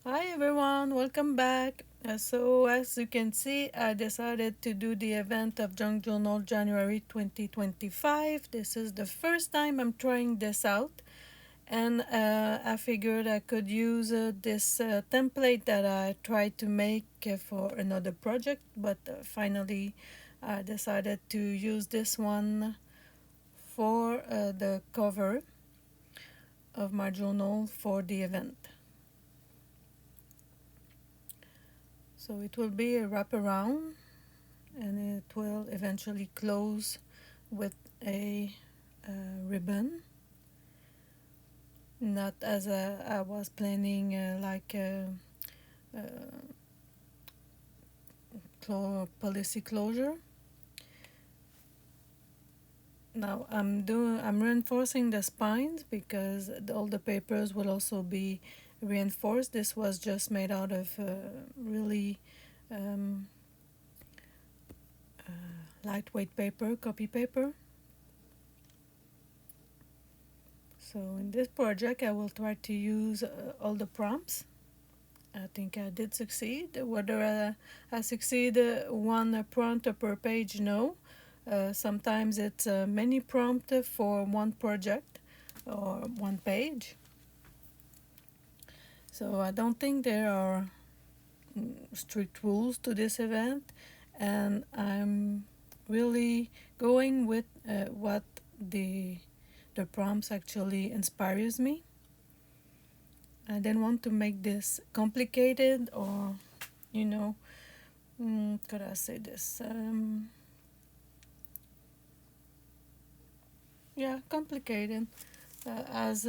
Hi everyone, welcome back. So as you can see, I decided to do the event of Junk Journal January 2025. This is the first time I'm trying this out, and I figured I could use this template that I tried to make for another project, but finally I decided to use this one for the cover of my journal for the event. So it will be a wraparound, and it will eventually close with a ribbon, not as I was planning like a policy closure. Now I'm reinforcing the spines because all the papers will also be reinforced. This was just made out of really um, lightweight paper, copy paper. So in this project I will try to use all the prompts. I think I did succeed. Whether I succeed one prompt per page, no. Sometimes it's many prompts for one project or one page. So I don't think there are strict rules to this event, and I'm really going with what the prompts actually inspires me. I didn't want to make this complicated or, you know, could I say this? Yeah, complicated. As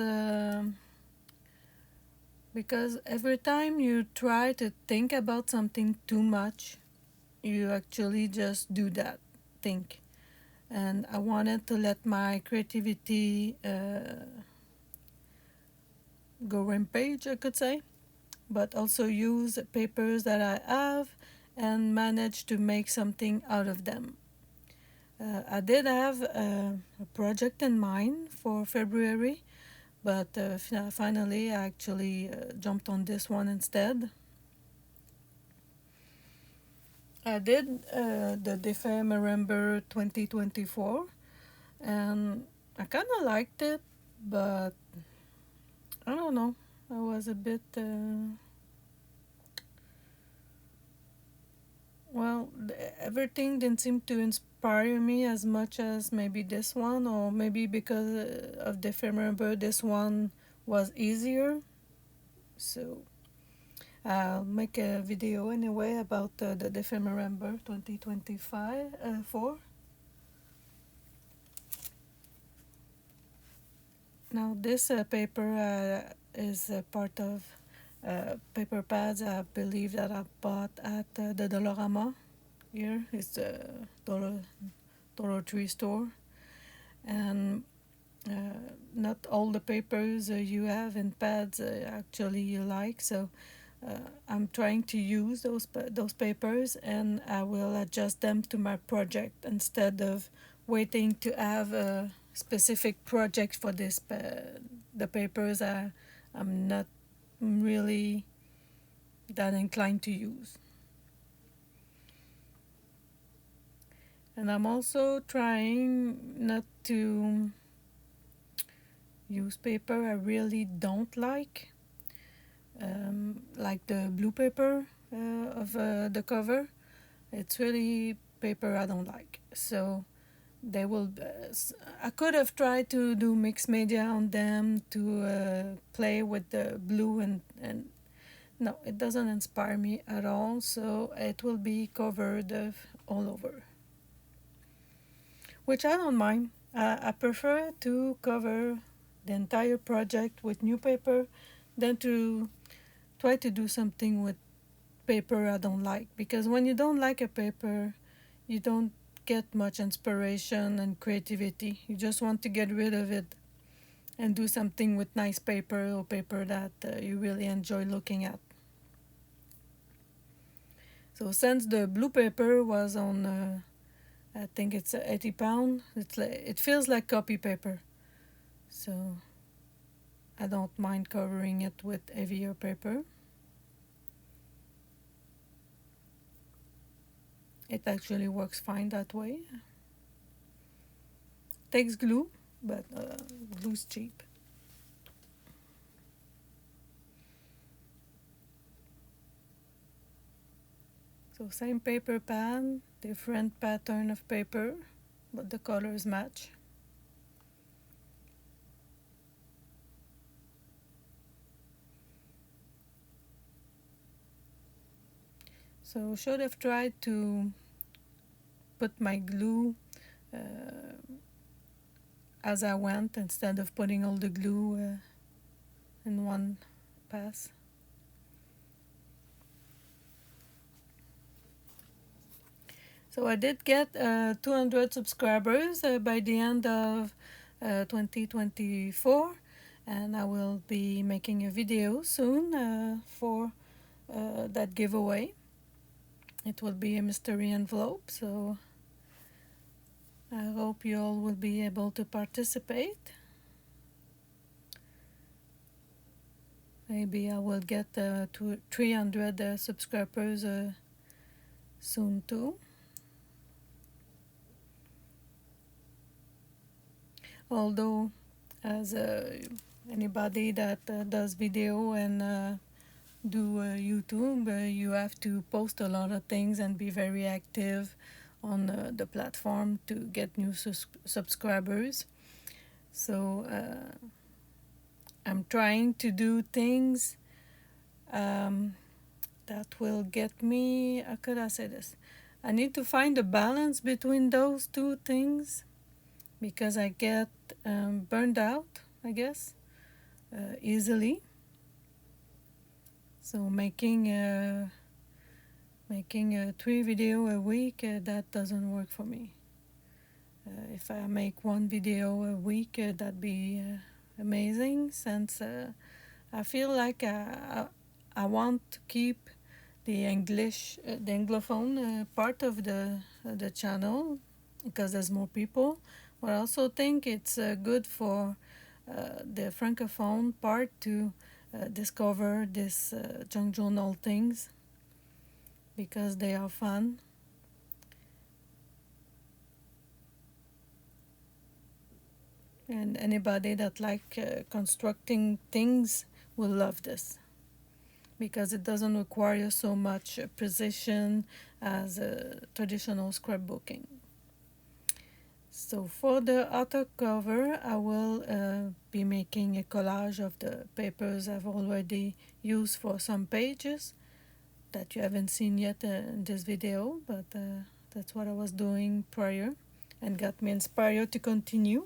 Because every time you try to think about something too much, you actually just do that, think. And I wanted to let my creativity go rampage, I could say, but also use papers that I have and manage to make something out of them. I did have a project in mind for February, but finally I actually jumped on this one instead. I did the ephemera 2024, and I kind of liked it, but I don't know. I was a bit well. Everything didn't seem to inspire me as much as maybe this one, or maybe because of the ephemera, this one was easier. So I'll make a video anyway about the ephemera 2025 4. Now this paper is a part of paper pads I believe that I bought at the Dollarama here. It's a Dollar Tree store, and not all the papers you have in pads actually you like. So I'm trying to use those papers, and I will adjust them to my project instead of waiting to have a specific project for the papers I'm not really that inclined to use. And I'm also trying not to use paper I really don't like the blue paper of the cover. It's really paper I don't like. So they will. I could have tried to do mixed media on them to play with the blue and no, it doesn't inspire me at all. So it will be covered all over, which I don't mind. I prefer to cover the entire project with new paper than to try to do something with paper I don't like, because when you don't like a paper, you don't get much inspiration and creativity. You just want to get rid of it and do something with nice paper or paper that you really enjoy looking at. So since the blue paper was on, I think it's 80 pound, it feels like copy paper. So I don't mind covering it with heavier paper. it actually works fine that way. Takes glue, but glue's cheap. So same paper pad, different pattern of paper, but the colors match. So should have tried to put my glue as I went instead of putting all the glue in one pass. So I did get 200 subscribers by the end of 2024, and I will be making a video soon for that giveaway. It will be a mystery envelope, so I hope you all will be able to participate. Maybe I will get 300 subscribers soon too. Although, as anybody that does video and do YouTube, you have to post a lot of things and be very active on the platform to get new subscribers. So I'm trying to do things that will get me, how could I say this? I need to find a balance between those two things, because I get burned out, I guess, easily. So making 3 videos a week, that doesn't work for me. If I make 1 video a week, that'd be amazing, since I feel like I want to keep the English, the Anglophone part of the channel, because there's more people. But I also think it's good for the Francophone part to discover this junk journal things, because they are fun. And anybody that like constructing things will love this, because it doesn't require so much precision as traditional scrapbooking. So for the outer cover, I will be making a collage of the papers I've already used for some pages that you haven't seen yet in this video, but that's what I was doing prior and got me inspired to continue.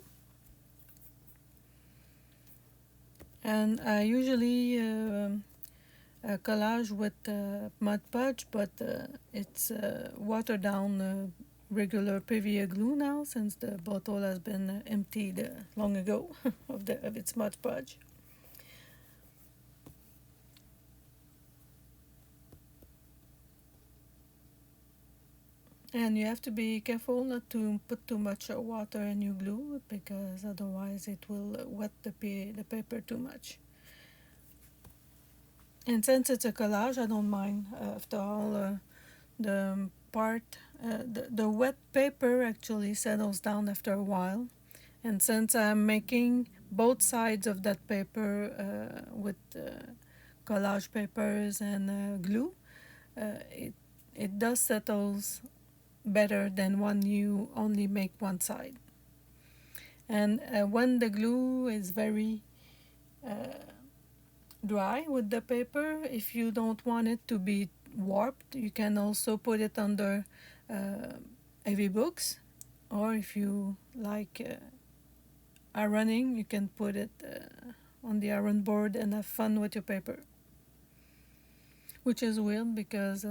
And I usually collage with Mod Podge, but it's watered down regular PVA glue now, since the bottle has been emptied long ago of its Mod Podge. And you have to be careful not to put too much water in your glue, because otherwise it will wet the paper too much. And since it's a collage, I don't mind. After all, the wet paper actually settles down after a while. And since I'm making both sides of that paper with collage papers and glue, it does settles better than when you only make one side. And when the glue is very dry with the paper, if you don't want it to be warped, you can also put it under heavy books, or if you like ironing, you can put it on the iron board and have fun with your paper, which is weird because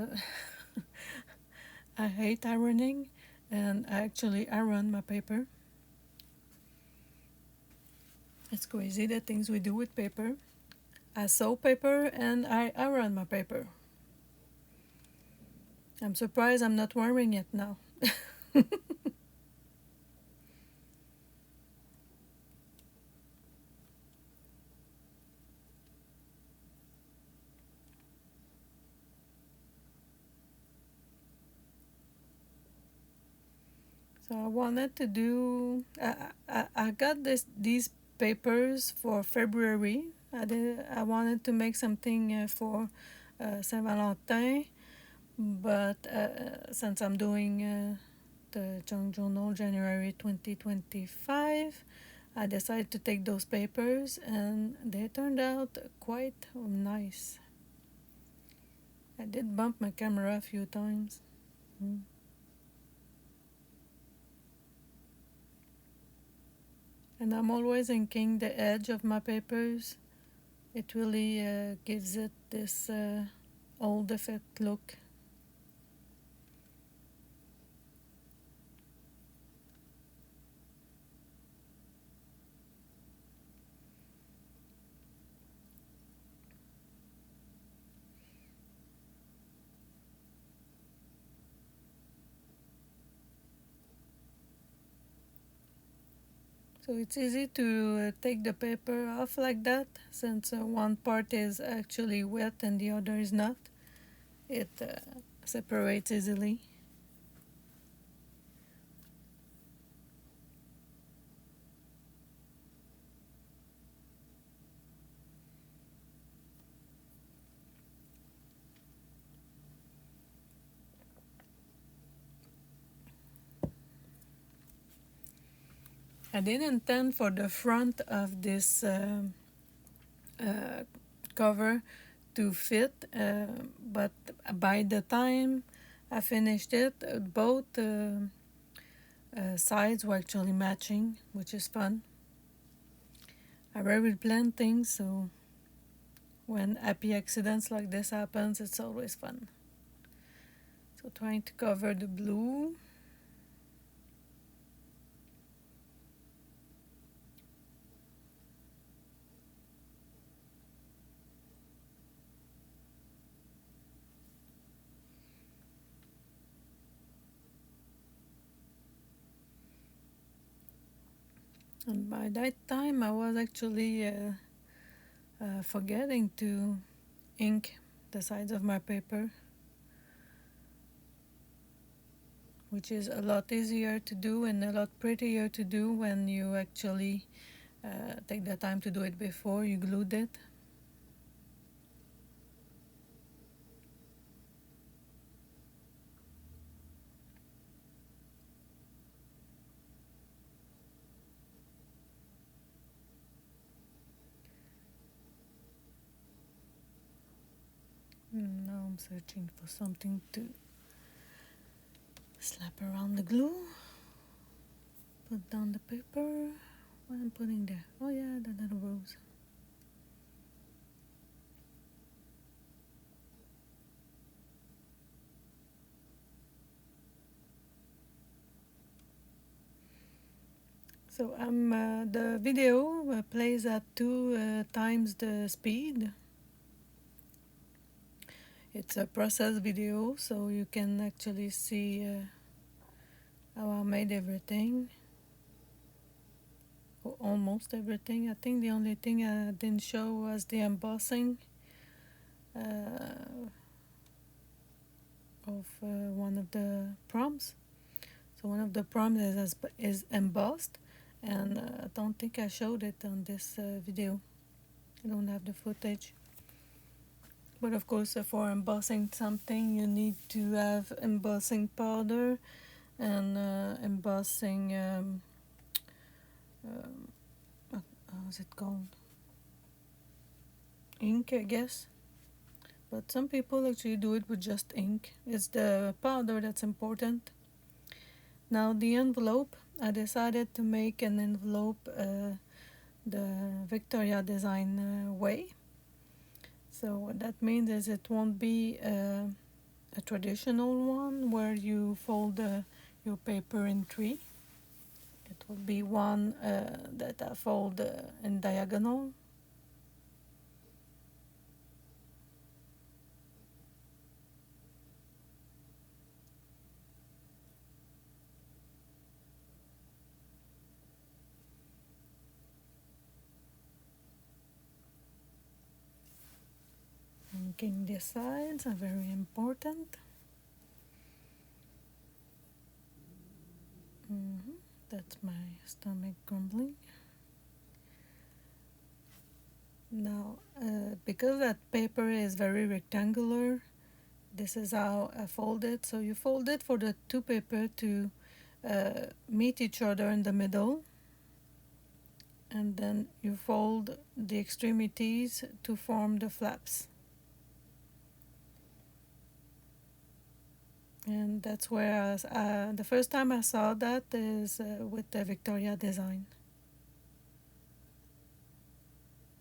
I hate ironing, and I actually iron my paper. It's crazy the things we do with paper. I sew paper and I iron my paper. I'm surprised I'm not wearing it now. So I wanted to do, I got these papers for February. I wanted to make something for Saint Valentin, but since I'm doing the junk journal January 2025, I decided to take those papers, and they turned out quite nice. I did bump my camera a few times. And I'm always inking the edge of my papers. It really gives it this old effect look. So it's easy to take the paper off like that, since one part is actually wet and the other is not. It separates easily. I didn't intend for the front of this cover to fit, but by the time I finished it, both sides were actually matching, which is fun. I rarely plan things, so when happy accidents like this happens, it's always fun. So trying to cover the blue. And by that time, I was actually forgetting to ink the sides of my paper, which is a lot easier to do and a lot prettier to do when you actually take the time to do it before you glued it. Now I'm searching for something to slap around the glue. Put down the paper. What I'm putting there? Oh yeah, the little rose. So the video plays at 2 times the speed. It's a process video, so you can actually see how I made everything. Or almost everything. I think the only thing I didn't show was the embossing of one of the prompts. So one of the prompts is embossed, and I don't think I showed it on this video. I don't have the footage. But of course, for embossing something, you need to have embossing powder and embossing, how's it called? Ink, I guess. But some people actually do it with just ink. It's the powder that's important. Now the envelope, I decided to make an envelope the Victoria design way. So what that means is it won't be a traditional one where you fold your paper in 3. It will be one that I fold in diagonal. Inking the sides are very important. That's my stomach grumbling. Now, because that paper is very rectangular, this is how I fold it. So you fold it for the two paper to meet each other in the middle, and then you fold the extremities to form the flaps. And that's where the first time I saw that is with the Victoria design.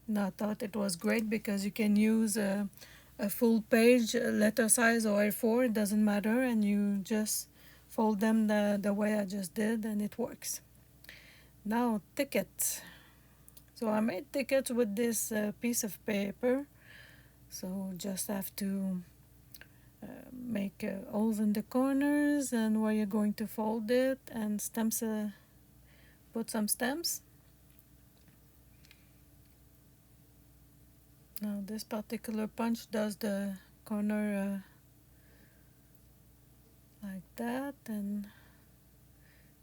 And I thought it was great because you can use a full page, letter size or A4, it doesn't matter, and you just fold them the way I just did, and it works. Now, tickets. So I made tickets with this piece of paper. So just have to make holes in the corners and where you're going to fold it, and stamps, put some stamps. Now this particular punch does the corner like that, and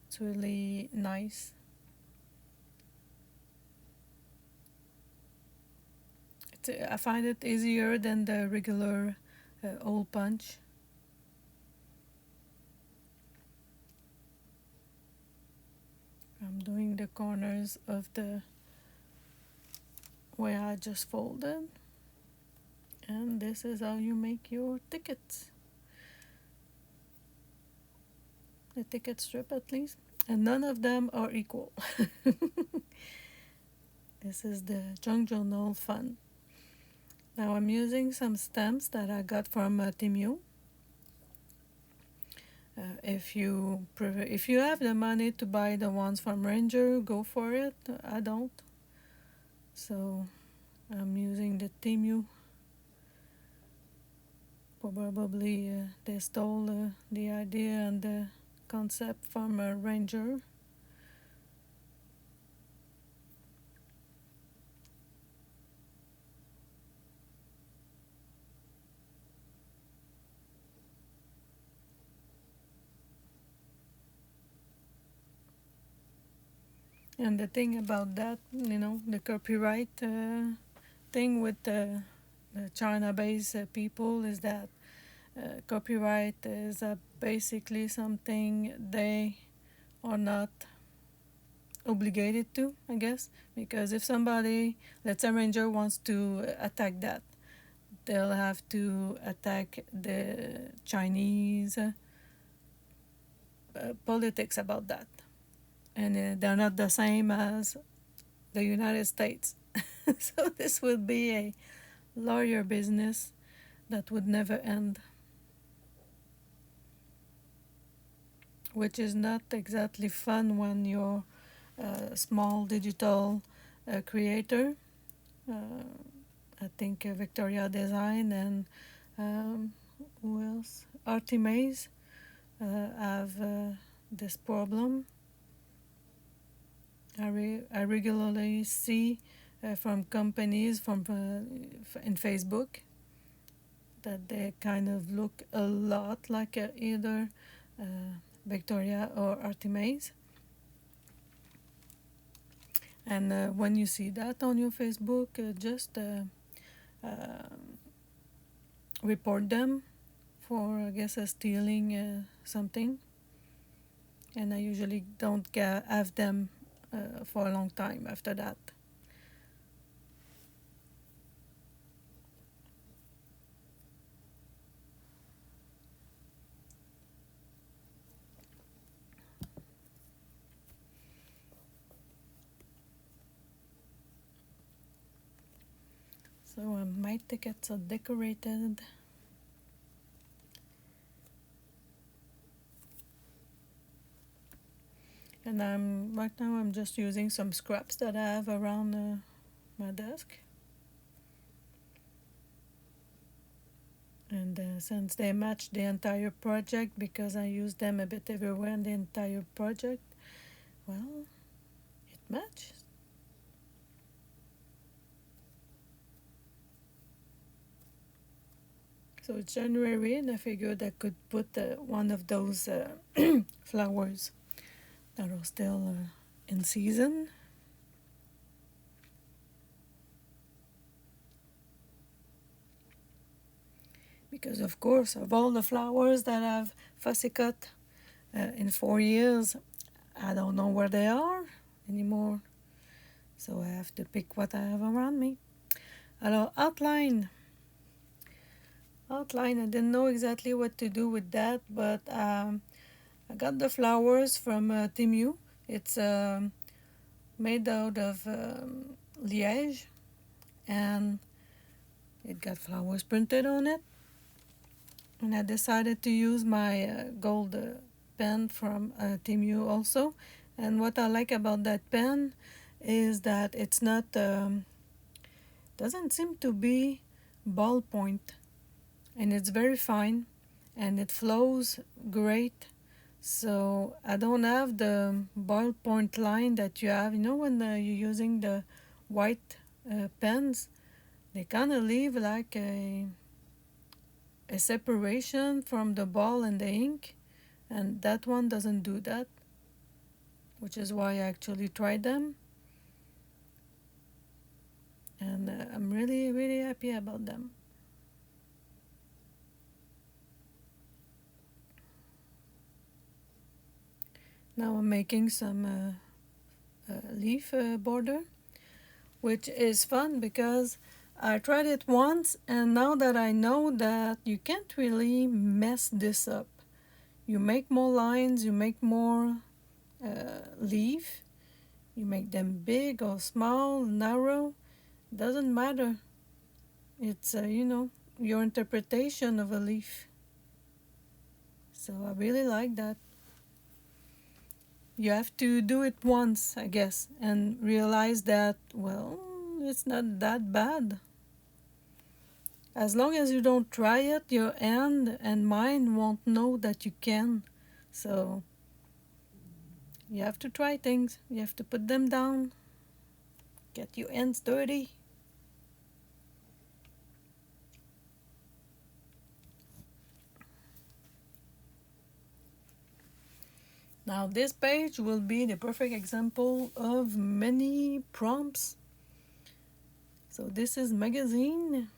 it's really nice. I find it easier than the regular hole punch. I'm doing the corners of the where I just folded, and this is how you make your tickets. The ticket strip, at least, and none of them are equal. This is the junk journal fun. Now I'm using some stamps that I got from Temu. If you have the money to buy the ones from Ranger, go for it. I don't, so I'm using the Temu. Probably they stole the idea and the concept from Ranger. And the thing about that, the copyright thing with the China-based people is that copyright is basically something they are not obligated to, I guess, because if somebody, let's say Ranger, wants to attack that, they'll have to attack the Chinese politics about that. And they're not the same as the United States. So this would be a lawyer business that would never end, which is not exactly fun when you're a small digital creator. I think Victoria Design and who else? Artimaze have this problem. I regularly see from companies in Facebook that they kind of look a lot like either Victoria or Artimaze. And when you see that on your Facebook, just report them for, I guess, stealing something. And I usually don't have them for a long time after that. So my tickets are decorated. And right now I'm just using some scraps that I have around my desk. And since they match the entire project, because I use them a bit everywhere in the entire project, well, it matches. So it's January, and I figured I could put one of those flowers that are still in season. Because of course, of all the flowers that I've fussy cut in 4 years, I don't know where they are anymore. So I have to pick what I have around me. Alors, outline. Outline, I didn't know exactly what to do with that, but I got the flowers from Timu. It's made out of liège, and it got flowers printed on it. And I decided to use my gold pen from Timu also. And what I like about that pen is that it's not, doesn't seem to be ballpoint, and it's very fine, and it flows great. So I don't have the ballpoint line that you have. You know, when you're using the white pens, they kind of leave like a separation from the ball and the ink, and that one doesn't do that, which is why I actually tried them, and I'm really happy about them. Now I'm making some leaf border, which is fun because I tried it once, and now that I know that you can't really mess this up. You make more lines, you make more leaf, you make them big or small, narrow, doesn't matter. It's your interpretation of a leaf. So I really like that. You have to do it once, I guess, and realize that, well, it's not that bad. As long as you don't try it, your hand and mind won't know that you can. So you have to try things. You have to put them down. Get your hands dirty. Now this page will be the perfect example of many prompts. So this is magazine.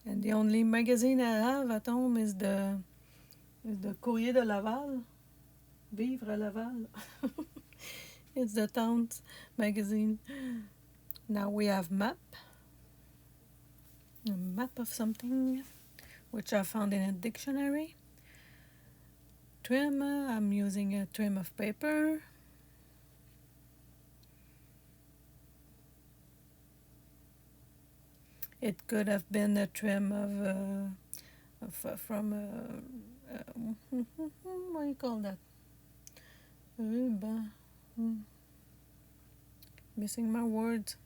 And the only magazine I have at home is the Courrier de Laval. Vivre à Laval. It's the town's magazine. Now we have map. A map of something, which I found in a dictionary. Trim, I'm using a trim of paper. It could have been a trim from what do you call that? Missing my words.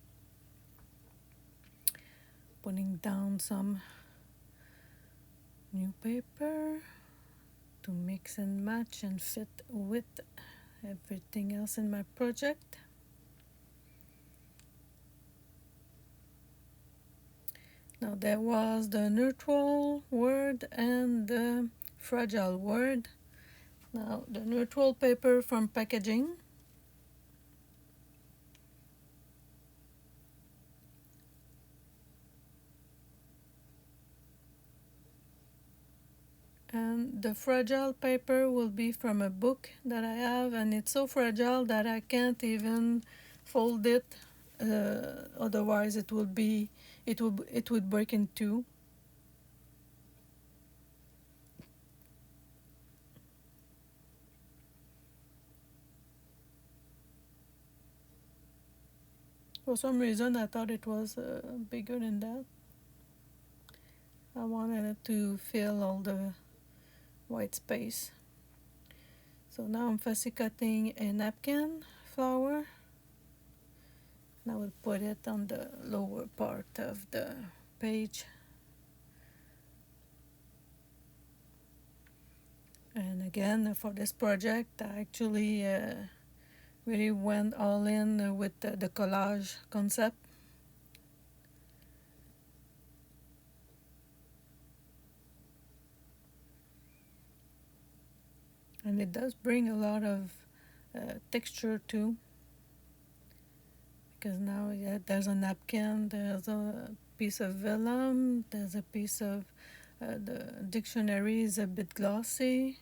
Putting down some new paper to mix and match and fit with everything else in my project. Now there was the neutral word and the fragile word. Now the neutral paper from packaging. And the fragile paper will be from a book that I have, and it's so fragile that I can't even fold it, otherwise it would break in two. For some reason I thought it was bigger than that. I wanted it to fill all the white space. So now I'm fussy cutting a napkin flower. Now we'll put it on the lower part of the page. And again, for this project, I actually really went all in with the collage concept. and it does bring a lot of texture too, because now there's a napkin, there's a piece of vellum, there's a piece of the dictionary is a bit glossy,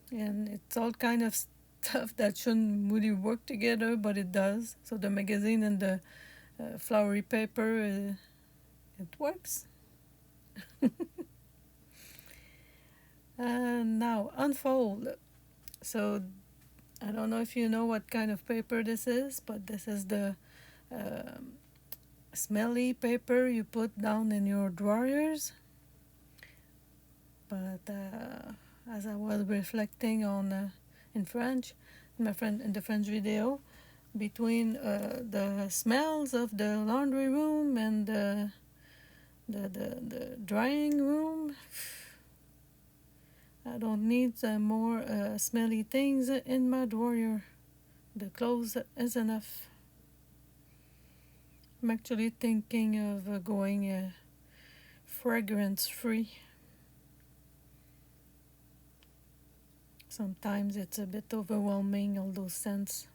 and it's all kind of stuff that shouldn't really work together, but it does. So the magazine and the flowery paper, it works. And now unfold. So I don't know if you know what kind of paper this is, but this is the smelly paper you put down in your drawers. But as I was reflecting on in French, in the French video, between the smells of the laundry room and the drying room, I don't need more smelly things in my drawer. The clothes is enough. I'm actually thinking of going fragrance free. Sometimes it's a bit overwhelming, all those scents.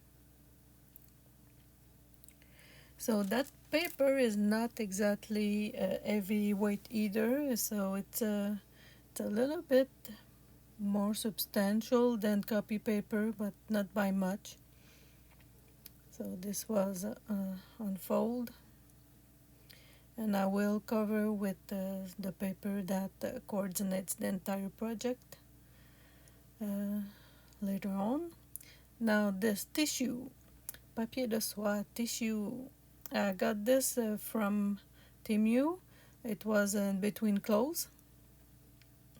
So that paper is not exactly heavyweight either, so it's a little bit more substantial than copy paper, but not by much. So this was unfold, and I will cover with the paper that coordinates the entire project later on. Now this tissue, papier de soie tissue, I got this from Temu. It was in between clothes,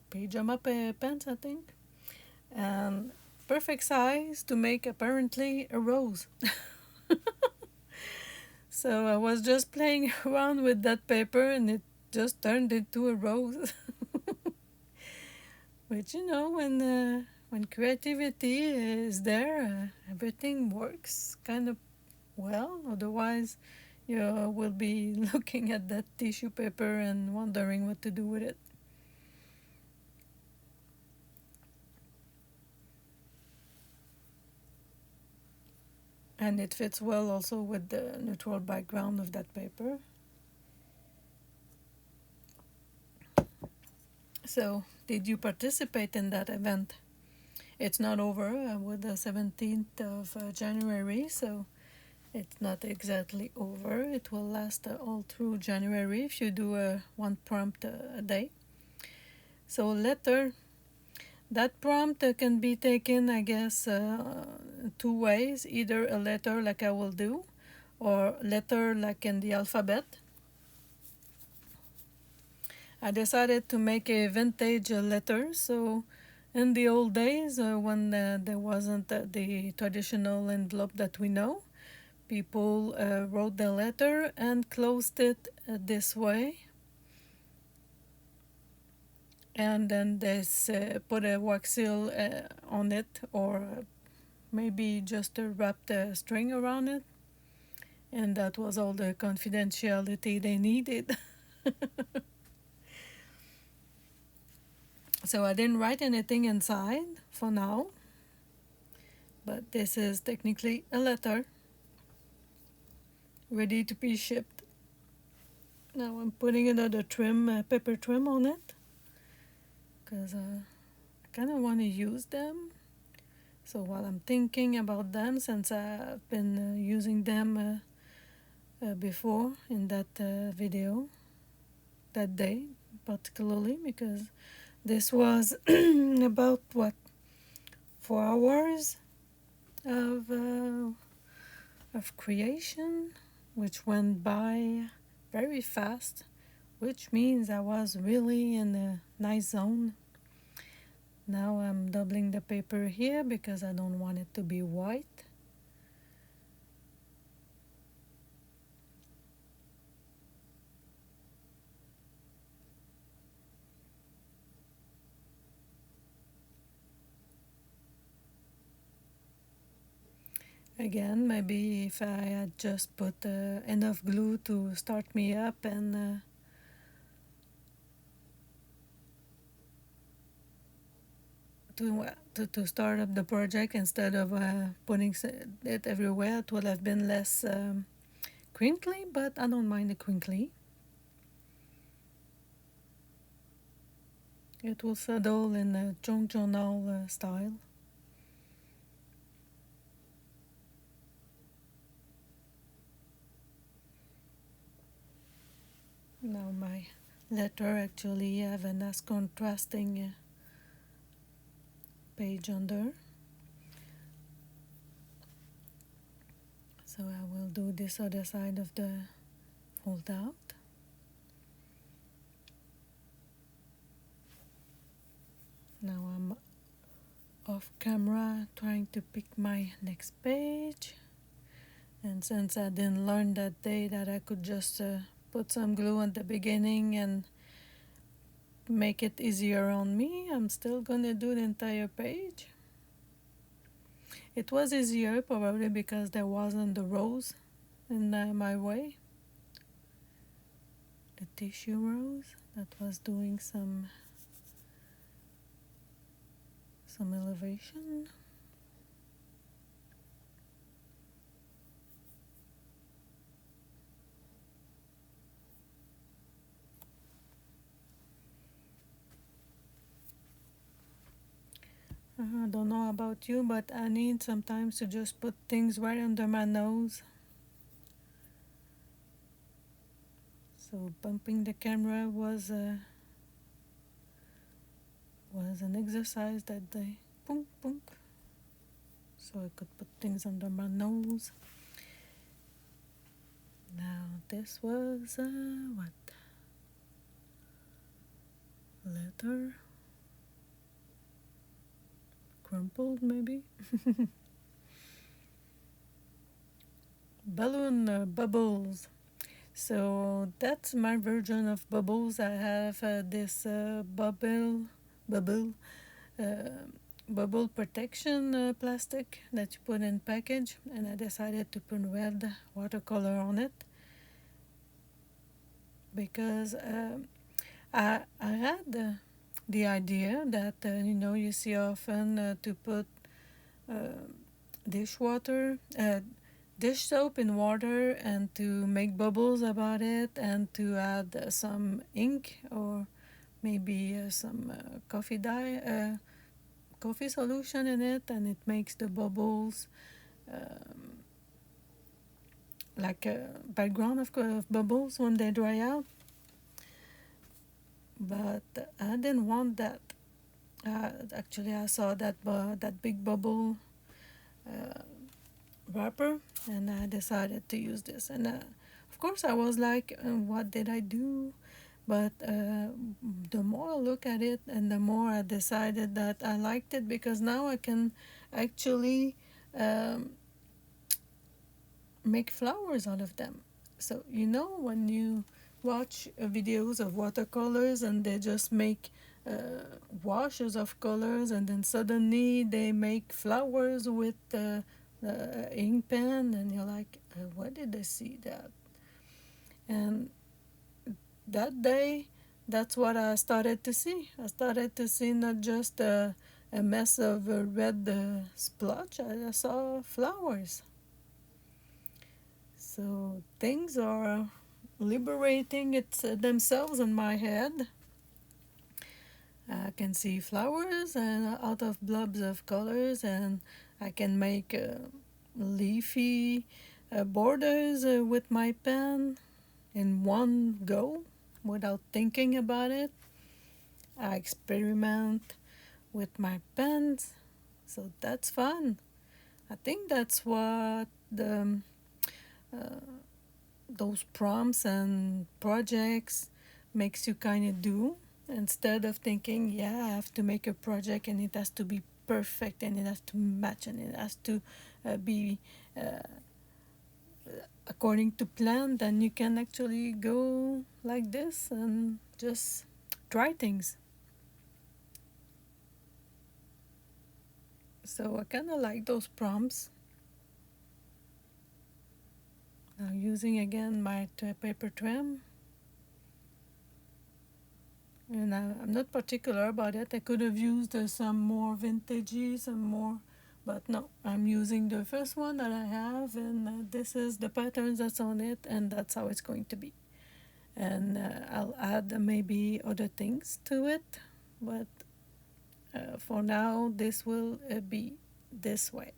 pajama pants I think, and perfect size to make apparently a rose. So I was just playing around with that paper and it just turned into a rose. But you know, when creativity is there, everything works kind of well. Otherwise, you will be looking at that tissue paper and wondering what to do with it. And it fits well also with the neutral background of that paper. So, did you participate in that event? It's not over with the 17th of January, so it's not exactly over. It will last all through January if you do one prompt a day. So letter, that prompt can be taken, I guess, two ways. Either a letter like I will do, or letter like in the alphabet. I decided to make a vintage letter. So in the old days, when there wasn't the traditional envelope that we know, people wrote the letter and closed it this way. And then they put a wax seal on it, or maybe just wrapped a string around it. And that was all the confidentiality they needed. So I didn't write anything inside for now. But this is technically a letter ready to be shipped. Now I'm putting another trim, paper trim on it, because I kind of want to use them. So while I'm thinking about them, since I've been using them before in that video, that day particularly, because this was about 4 hours of creation, which went by very fast, which means I was really in a nice zone. Now I'm doubling the paper here because I don't want it to be white. Again, maybe if I had just put enough glue to start me up and to start up the project instead of putting it everywhere. It would have been less crinkly, but I don't mind the crinkly. It will settle in a junk journal style. Now my letter actually have a nice contrasting page under. So I will do this other side of the fold out. Now I'm off camera trying to pick my next page. And since I didn't learn that day that I could just put some glue at the beginning and make it easier on me, I'm still gonna do the entire page. It was easier probably because there wasn't the rose in my way. The tissue rose that was doing some elevation. I don't know about you, but I need sometimes to just put things right under my nose. So bumping the camera was an exercise that day. Boom, boom. So I could put things under my nose. Now this was what? Letter? Crumpled maybe? Balloon bubbles. So that's my version of bubbles. I have this bubble protection plastic that you put in package, and I decided to put red watercolor on it because I had the idea that you see often to put dish soap in water and to make bubbles about it and to add some ink or maybe some coffee solution in it, and it makes the bubbles like a background of bubbles when they dry out. But I didn't want that. Actually, I saw that big bubble wrapper, and I decided to use this. And of course, I was like, what did I do? But the more I look at it, and the more I decided that I liked it, because now I can actually make flowers out of them. So when you watch videos of watercolors and they just make washes of colors, and then suddenly they make flowers with the ink pen, and you're like, where did I see that? And that day, that's what I started to see. I started to see not just a mess of red splotch. I saw flowers. So things are liberating themselves in my head. I can see flowers and out of blobs of colors, and I can make leafy borders with my pen in one go without thinking about it. I experiment with my pens, so that's fun. I think that's what those prompts and projects makes you kind of do, instead of thinking, yeah, I have to make a project and it has to be perfect and it has to match and it has to be according to plan. Then you can actually go like this and just try things. So I kind of like those prompts. Now using again my paper trim, and I'm not particular about it. I could have used some more vintagey, some more, but no, I'm using the first one that I have, and this is the patterns that's on it, and that's how it's going to be. And I'll add maybe other things to it, but for now this will be this way.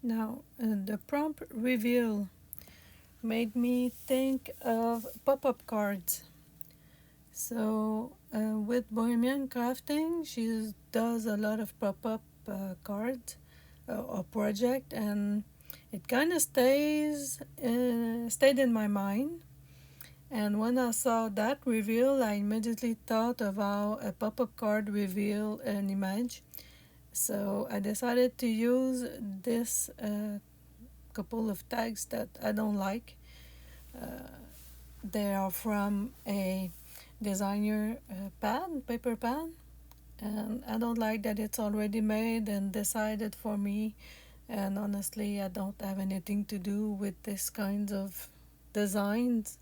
Now the prompt reveal made me think of pop-up cards. So with Bohemian Crafting, she does a lot of pop-up cards or project, and it kind of stayed in my mind. And when I saw that reveal, I immediately thought of how a pop-up card reveal an image. So I decided to use this couple of tags that I don't like. They are from a designer paper pad, and I don't like that it's already made and decided for me. And honestly, I don't have anything to do with this kind of designs.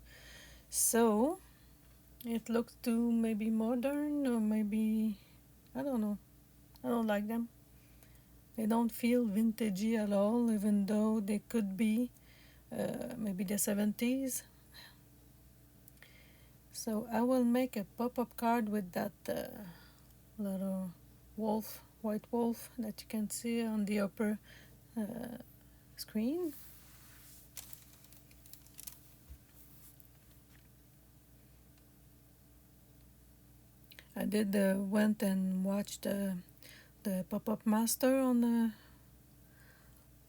So it looks too maybe modern, or maybe, I don't know. I don't like them. They don't feel vintagey at all, even though they could be maybe the 70s. So I will make a pop-up card with that little wolf, white wolf that you can see on the upper screen. I did went and watched the pop-up master on the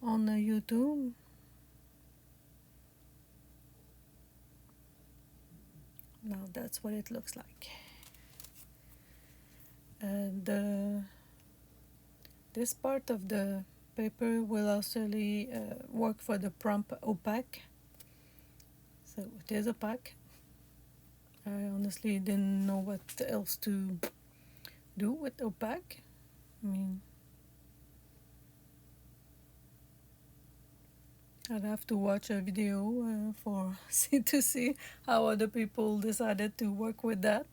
YouTube. Now that's what it looks like. This part of the paper will also work for the prompt opaque. So it is opaque. I honestly didn't know what else to do with opaque. I mean, I'd have to watch a video to see how other people decided to work with that.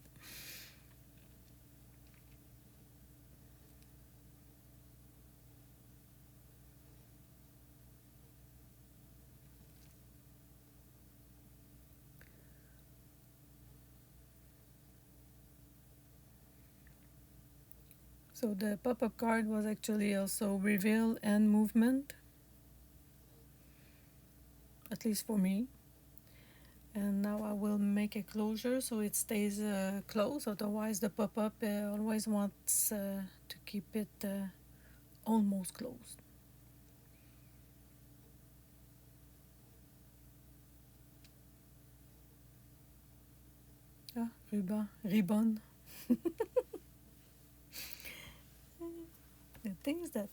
So the pop-up card was actually also reveal and movement, at least for me. And now I will make a closure so it stays closed, otherwise the pop-up always wants to keep it almost closed. Ah, ribbon. The things that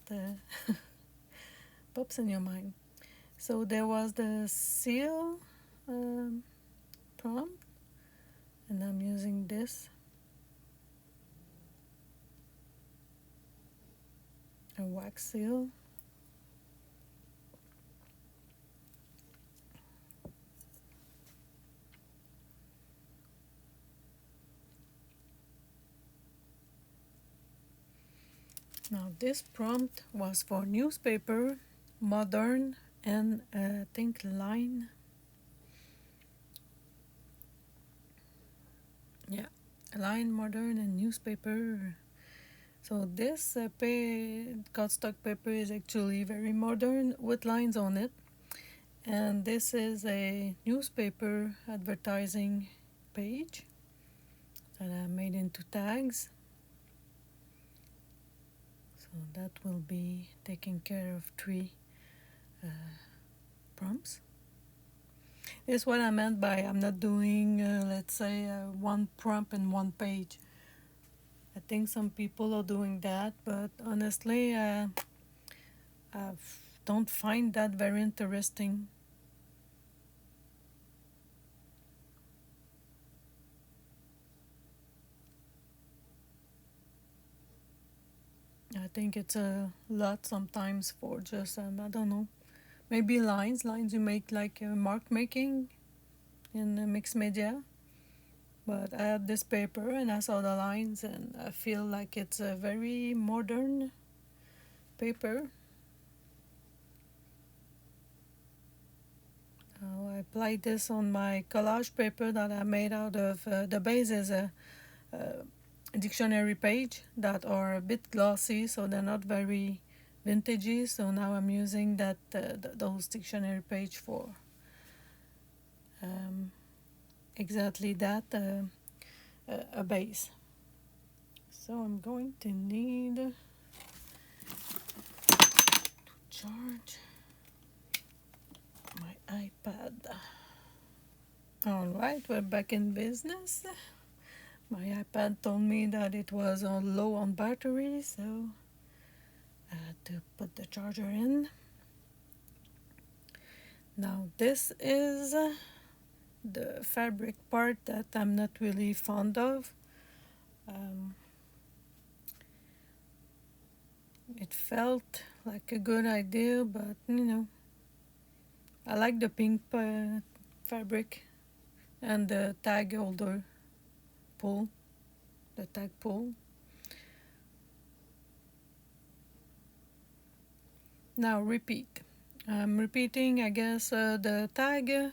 pops in your mind. So there was the seal prompt, and I'm using this, a wax seal. Now this prompt was for newspaper, modern, and I think line. Yeah, line, modern, and newspaper. So this cardstock paper is actually very modern with lines on it. And this is a newspaper advertising page that I made into tags. So that will be taking care of 3 prompts. It's what I meant by I'm not doing, let's say, one prompt in one page. I think some people are doing that, but honestly, I don't find that very interesting. I think it's a lot sometimes for just, I don't know, maybe lines you make like mark making in mixed media. But I had this paper and I saw the lines and I feel like it's a very modern paper. I applied this on my collage paper that I made out of, the base is a dictionary page that are a bit glossy, so they're not very vintagey. So now I'm using that those dictionary page for exactly that, a base. So I'm going to need to charge my iPad. Alright, we're back in business. My iPad told me that it was low on battery, so I had to put the charger in. Now this is the fabric part that I'm not really fond of. It felt like a good idea, but I like the pink fabric and the tag holder pull, the tag pull. Now repeat. I'm repeating, I guess, the tag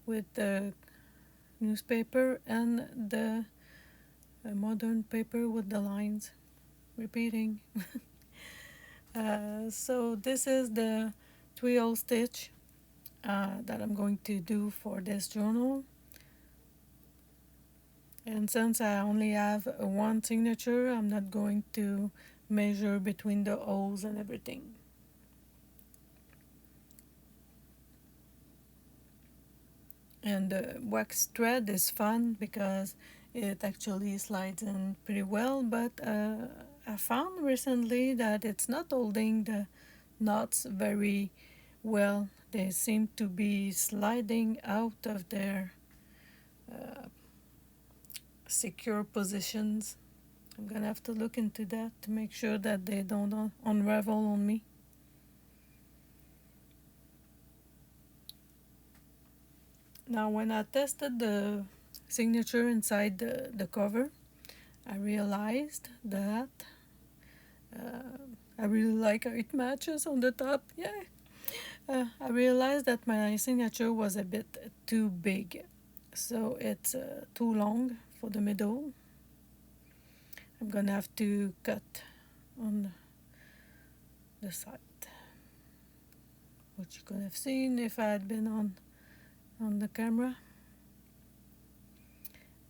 with the newspaper and the modern paper with the lines. Repeating. So this is the twill stitch that I'm going to do for this journal. And since I only have one signature, I'm not going to measure between the holes and everything. And the wax thread is fun because it actually slides in pretty well, but I found recently that it's not holding the knots very well. They seem to be sliding out of their secure positions. I'm gonna have to look into that to make sure that they don't unravel on me. Now when I tested the signature inside the cover, I realized that I really like how it matches on the top. Yeah. I realized that my signature was a bit too big, so it's too long for the middle. I'm gonna have to cut on the side, which you could have seen if I had been on the camera.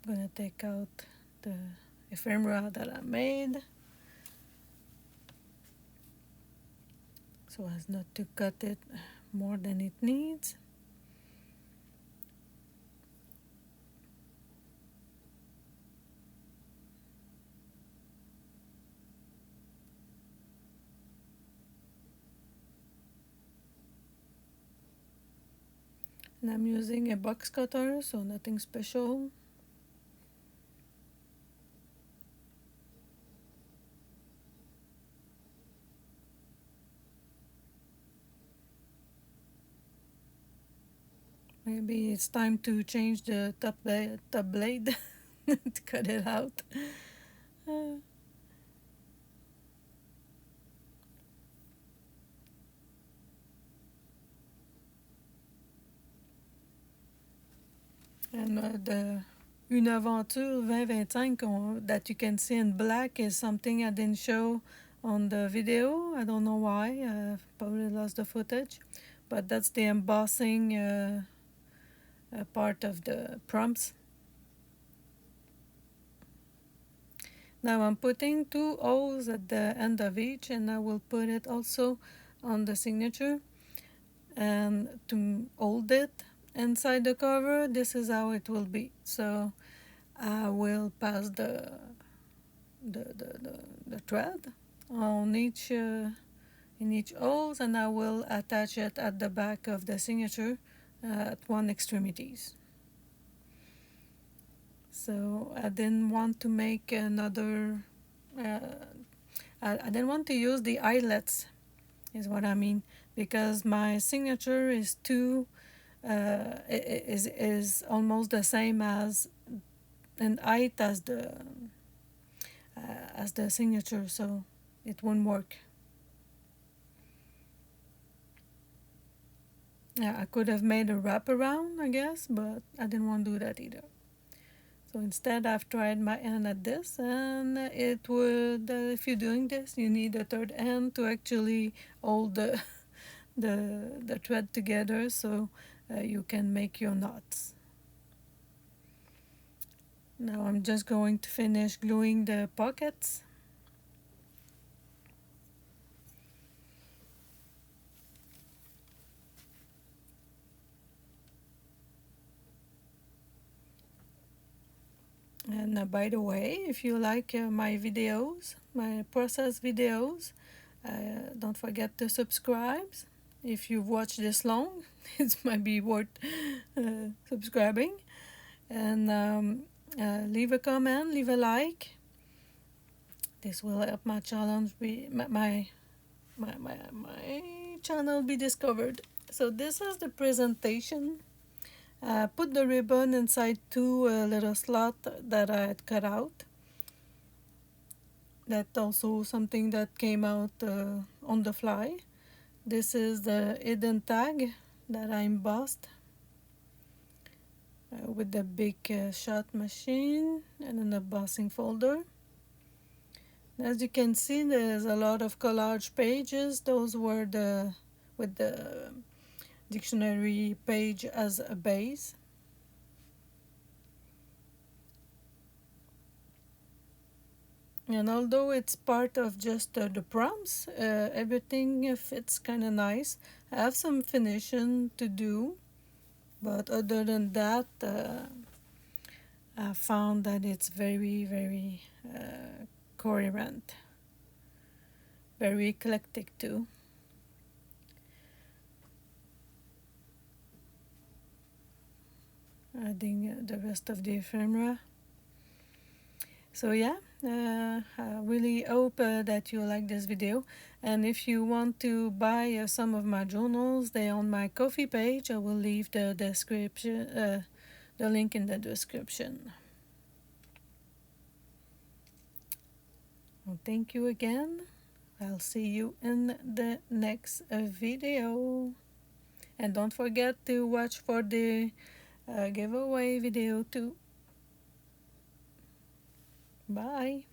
I'm gonna take out the ephemera that I made so as not to cut it more than it needs. And I'm using a box cutter, so nothing special. Maybe it's time to change the top blade to cut it out. And the Une Aventure 2025 that you can see in black is something I didn't show on the video. I don't know why. I probably lost the footage. But that's the embossing part of the prompts. Now I'm putting 2 O's at the end of each, and I will put it also on the signature. And to hold it, inside the cover, this is how it will be. So I will pass the thread on each in each holes, and I will attach it at the back of the signature at one extremities. So I didn't want to make another I didn't want to use the eyelets, is what I mean, because my signature is too is almost the same as in height as the signature, so it won't work. Yeah, I could have made a wraparound, I guess, but I didn't want to do that either. So instead, I've tried my hand at this, and it would, if you're doing this, you need a third hand to actually hold the thread together, so you can make your knots. Now I'm just going to finish gluing the pockets. And by the way, if you like my videos, my process videos, don't forget to subscribe. If you've watched this long, it might be worth subscribing. And leave a comment, leave a like. This will help my challenge be my channel be discovered. So this is the presentation. Put the ribbon inside two little slots that I had cut out. That's also something that came out on the fly. This is the hidden tag that I embossed with the big shot machine and an embossing folder. As you can see, there's a lot of collage pages. Those were with the dictionary page as a base. And although it's part of just the prompts, everything fits kind of nice. I have some finishing to do, but other than that, I found that it's very, very coherent, very eclectic too. Adding the rest of the ephemera. So yeah, I really hope that you like this video. And if you want to buy some of my journals, they're on my Ko-fi page. I will leave the description, the link in the description. Well, thank you again. I'll see you in the next video. And don't forget to watch for the giveaway video too. Bye.